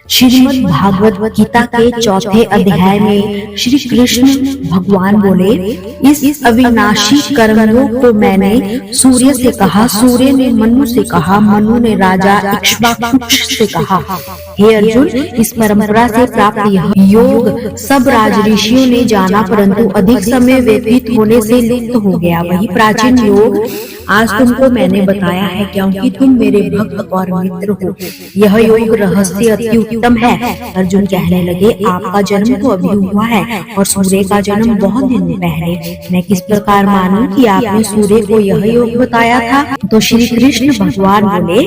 श्रीमद् भागवत गीता के चौथे अध्याय में श्री कृष्ण भगवान बोले, इस अविनाशी कर्मयोग को मैंने सूर्य से कहा, सूर्य ने मनु से कहा, मनु ने राजा इक्ष्वाकु से कहा। हे अर्जुन, इस परंपरा से प्राप्त यह योग सब राजऋषियों ने जाना, परंतु अधिक समय व्यतीत होने से लुप्त हो गया। वही प्राचीन योग आज तुमको मैंने बताया है, क्योंकि तुम मेरे भक्त और मित्र हो। यह योग रहस्य अति उत्तम है। अर्जुन कहने लगे, आपका जन्म तो अभी हुआ है और सूर्य का जन्म बहुत दिन पहले। मैं किस प्रकार मानूं कि आपने सूर्य को यह योग बताया था? तो श्री कृष्ण भगवान बोले,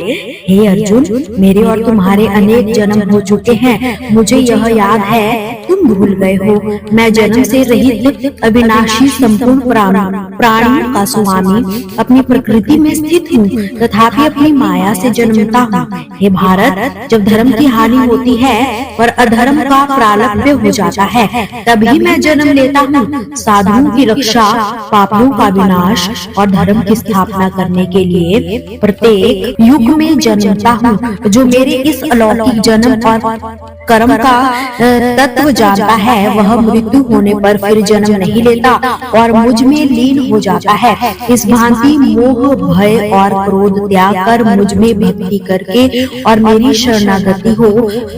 हे अर्जुन, मेरे और तुम्हारे अनेक जन्म हो चुके हैं। मुझे यह याद है, तुम भूल गए हो। मैं जन्म से रहित अविनाशी संपूर्ण प्राणियों का स्वामी अपनी प्रकृति में स्थित हूँ, तथापि अपनी माया से जन्मता हूँ। हे भारत, जब धर्म की हानि होती है और अधर्म का प्रारब्ध हो जाता है, तभी मैं जन्म लेता हूँ। साधुओं की रक्षा, पापों का विनाश और धर्म की स्थापना करने के लिए प्रत्येक युग में जन्मता हूँ। जो मेरे इस अलौकिक जन्म और कर्म का तत्व जानता है, वह मृत्यु होने पर फिर जन्म नहीं लेता और मुझ में लीन हो जाता है। इस भांति मोह, भय और क्रोध त्याग कर मुझ में भक्ति करके और मेरी शरणागति हो,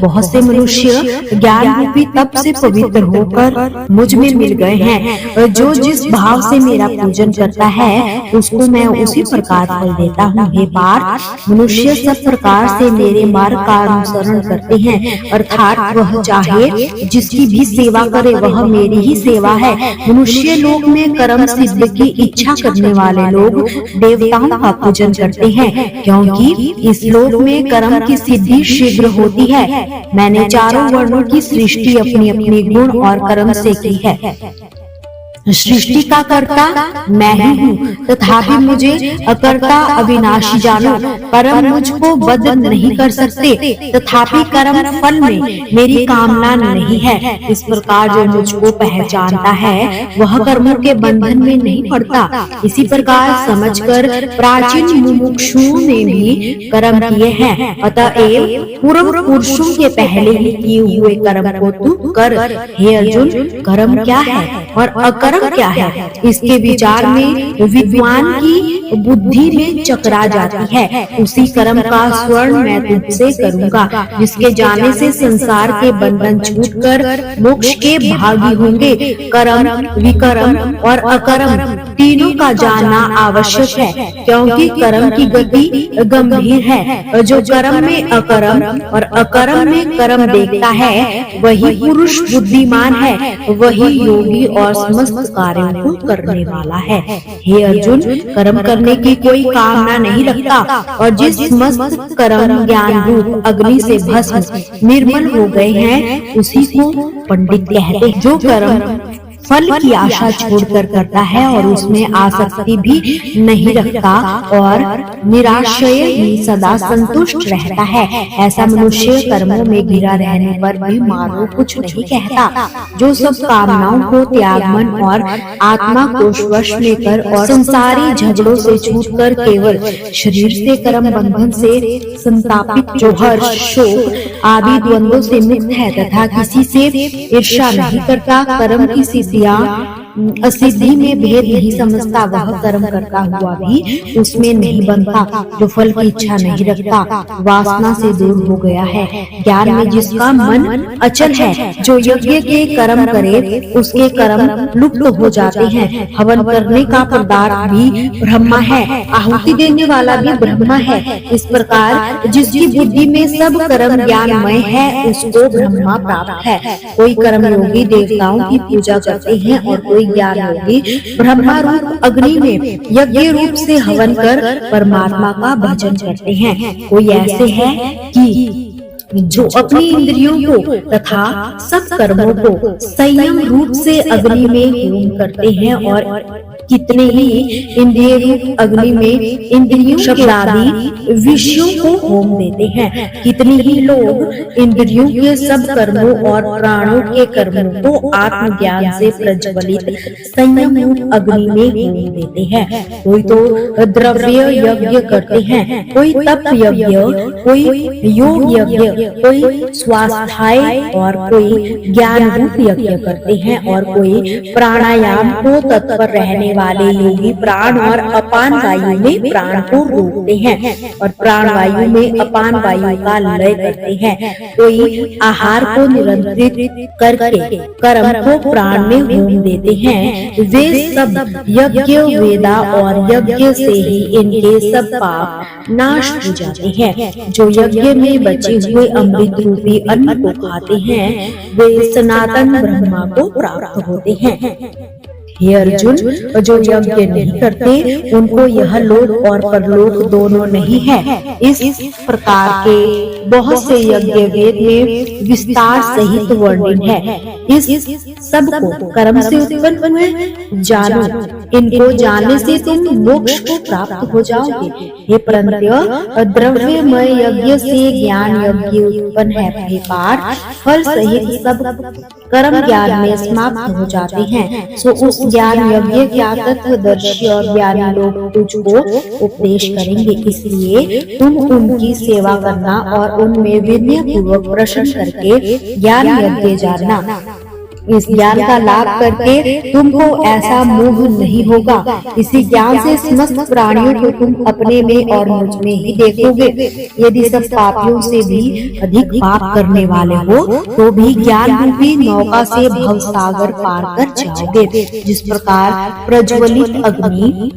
बहुत से मनुष्य ज्ञान रूपी तप से पवित्र होकर मुझ में मिल गए हैं। जो जिस भाव से मेरा पूजन करता है, उसको मैं उसी प्रकार फल देता हूँ। हे पार्थ, मनुष्य सब प्रकार से मेरे मार्ग का अनुसरण करते हैं, अर्थात वह चाहे जिसकी भी सेवा करे, वह मेरी ही सेवा है। मनुष्य लोक में कर्म सिद्ध की इच्छा करने वाले लोग देवताओं का पूजन करते हैं, क्योंकि इस लोक में कर्म की सिद्धि शीघ्र होती है। मैंने चारों वर्णों की सृष्टि अपनी अपनी गुण और कर्म से की है। सृष्टि का कर्ता मैं ही हूँ, तथापि मुझे अकर्ता अविनाशी जानो। कर्म मुझको बद्ध नहीं कर सकते, तथापि कर्म फल में मेरी कामना नहीं है। इस प्रकार जो मुझको पहचानता है, वह कर्मों के बंधन में नहीं पड़ता। इसी प्रकार समझकर प्राचीन मुमुक्षुओं ने भी कर्म किए हैं, अतएव पूर्व पुरुषों के पहले ही किए हुए कर्म को तू कर। हे अर्जुन, कर्म क्या है और अकर्म क्या है, इसके विचार में विद्वान की बुद्धि में चकरा जाती है। उसी कर्म का स्वर्ण मैं तुझसे करूंगा, जिसके जाने से संसार के बंधन छूटकर मोक्ष के भागी होंगे। कर्म, विकर्म और अकर्म तीनों का जानना आवश्यक है, क्योंकि कर्म की गति गंभीर है। जो कर्म में अकर्म और अकर्म में कर्म देखता है, वही पुरुष बुद्धिमान है, वही योगी और समस्त कार्यों को करने वाला है। हे अर्जुन, कर्म करने की कोई कामना नहीं रखता, और जिस समस्त कर्म ज्ञान रूप अग्नि से भस्म निर्मल हो गए हैं, उसी को पंडित कहते हैं। जो कर्म फल की आशा छोड़कर करता है और उसमें आसक्ति भी नहीं रखता और निराशय ही सदा संतुष्ट रहता है, ऐसा मनुष्य कर्मों में घिरा रहने पर भी मानो कुछ नहीं कहता। जो सब कामनाओं को त्याग, मन और आत्मा को वश में कर और संसारी झगड़ों से छूटकर केवल शरीर से कर्म बंधन से संतापित, जो हर्ष, शोक आदि द्वंद्वों से मुक्त है तथा किसी से ईर्ष्या नहीं करता, कर्म की असिद्धि में भेद नहीं समझता, वह कर्म करता हुआ भी उसमें नहीं बनता। जो फल की इच्छा नहीं रखता, वासना से दूर हो गया है। ज्ञान में जिसका मन अचल है, जो यज्ञ के कर्म करे, उसके कर्म लुप्त हो जाते हैं। हवन करने का पदार्थ भी ब्रह्मा है, आहुति देने वाला भी ब्रह्मा है। इस प्रकार जिसकी बुद्धि में सब कर्म ज्ञानमय है, उसको ब्रह्मा प्राप्त है। कोई कर्म योगी देवताओं की पूजा करते हैं और कोई ज्ञान योगी ब्रह्मा रूप अग्नि में यज्ञ रूप से हवन कर परमात्मा का भजन करते हैं। कोई ऐसे है कि जो अपनी इंद्रियों को तथा सब कर्मों को संयम रूप से अग्नि में होम करते हैं और कितने ही इंद्रिय रूप अग्नि में इंद्रियों शब्दादि विषयों को होम देते हैं। कितने ही लोग इंद्रियों के सब कर्मों और प्राणों के कर्मों को आत्मज्ञान से प्रज्वलित संयम रूप अग्नि में होम देते हैं। कोई तो द्रव्य यज्ञ करते हैं, कोई तप यज्ञ, कोई योग यज्ञ, कोई स्वास्थ्य और कोई ज्ञान रूप यज्ञ करते हैं, और कोई प्राणायाम को तत्पर रहने वाले योगी प्राण और अपान वायु में प्राण को रोकते हैं और प्राण वायु में अपान वायु का लय करते हैं। कोई आहार को नियंत्रित करके कर्म को प्राण में होम देते हैं। वे सब यज्ञ वेदा और यज्ञ से ही इनके सब पाप नाश हो जाते हैं। जो यज्ञ में बचे हुए अमृत रूपी अन्न को खाते हैं, वे सनातन ब्रह्मा को प्राप्त होते हैं। हे अर्जुन, जो यज्ञ नहीं करते उनको यह लोक और परलोक दोनों नहीं है। इस प्रकार के बहुत से यज्ञ वेद में विस्तार सहित वर्णन है। इस सब को कर्म से उत्पन्न हुए जानो, इनको जानने से तुम मोक्ष को प्राप्त हो जाओगे। हे परंतु द्रव्यमय यज्ञ से ज्ञान यज्ञ उत्पन्न है। हे पार्थ, फल सहित सब कर्म ज्ञान में समाप्त हो जाते हैं। सो उस ज्ञान यज्ञ क्या तत्वदर्शी और ज्ञानी लोग तुझको उपदेश करेंगे। इसलिए तुम उनकी सेवा करना और उनमें विनय पूर्वक प्रश्न करके ज्ञान यज्ञ जानना। इस ज्ञान का लाभ करके तुमको ऐसा मोह नहीं होगा। इसी ज्ञान से समस्त प्राणियों को तुम अपने में और मुझ में ही देखोगे। यदि सब पापियों से भी अधिक पाप करने वाले हो तो भी ज्ञान रूपी नौका से भव सागर पार कर जाओगे। जिस प्रकार प्रज्वलित अग्नि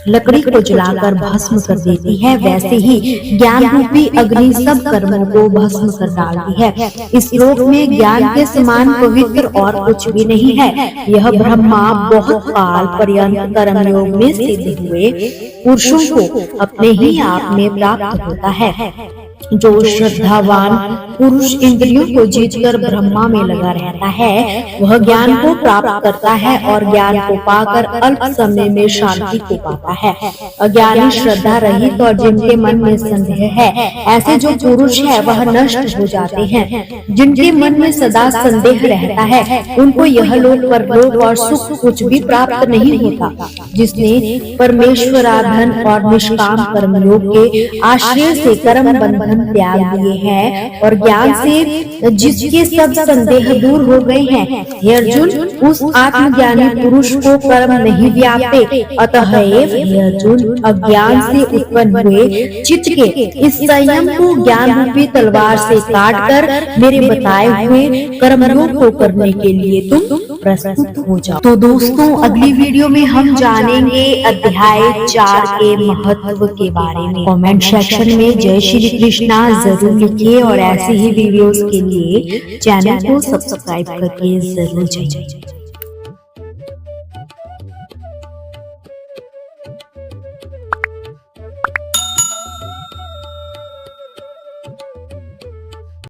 लकड़ी को जलाकर भस्म कर देती है, वैसे ही ज्ञान रूपी अग्नि सब कर्मों को भस्म कर डालती है। इस लोक में ज्ञान के समान पवित्र और कुछ भी नहीं है। यह ब्रह्मा बहुत काल पर्यंत कर्म योग में सिद्ध हुए पुरुषों को अपने ही आप में प्राप्त होता है। जो श्रद्धावान पुरुष इंद्रियों को जीतकर ब्रह्मा में लगा रहता है, वह ज्ञान को प्राप्त करता है और ज्ञान को पाकर अल्प समय में शांति को पाता है। अज्ञानी श्रद्धा रहित और जिनके मन में संदेह है, ऐसे जो पुरुष है वह नष्ट हो जाते हैं। जिनके मन में सदा संदेह रहता है, उनको यह लोक परलोक और सुख कुछ भी प्राप्त नहीं होता। जिसने परमेश्वराधन और निष्काम कर्मयोग के आश्रय से कर्म बंधन त्याग दिए हैं और ज्ञान से जिसके सब संदेह दूर हो गए हैं, हे अर्जुन, उस आत्मज्ञानी पुरुष को कर्म नहीं व्यापते। अतः हे अर्जुन, अज्ञान से उत्पन्न हुए चित्त के इस संयम को ज्ञान रूपी तलवार से काटकर मेरे बताए हुए कर्मयोग को करने के लिए तुम प्रस्तुत हो जाओ। तो दोस्तों, अगली वीडियो में हम जानेंगे अध्याय 4 के महत्व के बारे में। कमेंट सेक्शन में जय श्री कृष्णा जरूर लिखिए और ऐसे ही वीडियोस के लिए चैनल को सब्सक्राइब करके जरूर जाइए।